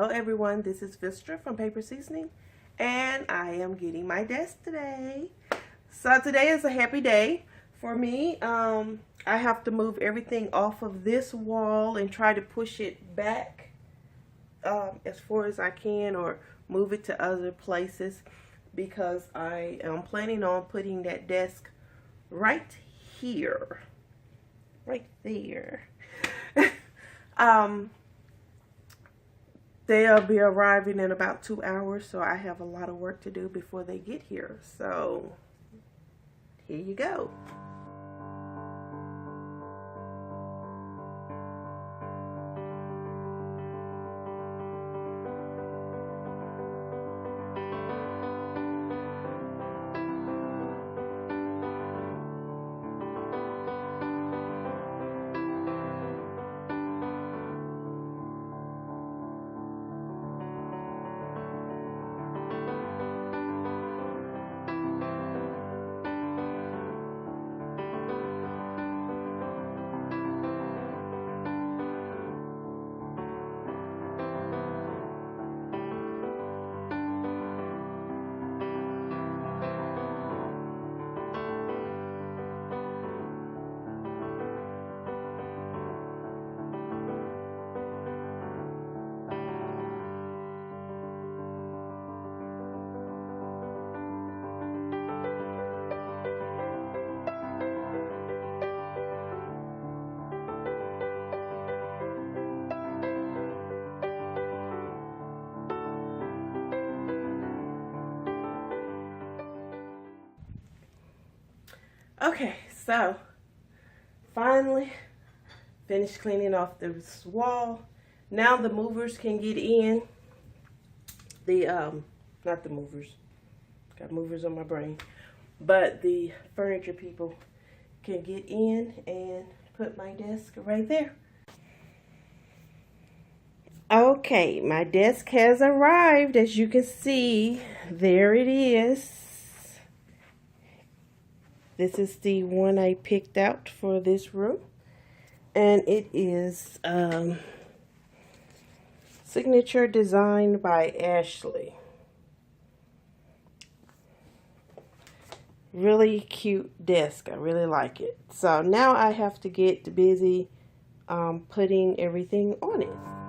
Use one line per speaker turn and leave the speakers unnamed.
Hello everyone, this is Vistra from Paper Seasoning, and I am getting my desk today. So today is a happy day for me. I have to move everything off of this wall and try to push it back as far as I can, or move it to other places, because I am planning on putting that desk right here, right there. They'll be arriving in about 2 hours, so I have a lot of work to do before they get here. So, here you go. Okay, so finally finished cleaning off this wall. Now the movers can get in. Not the movers, got movers on my brain, but the furniture people can get in and put my desk right there. Okay, my desk has arrived. As you can see, there it is. This is the one I picked out for this room, and it is signature design by Ashley. Really cute desk. I really like it. So now I have to get busy putting everything on it.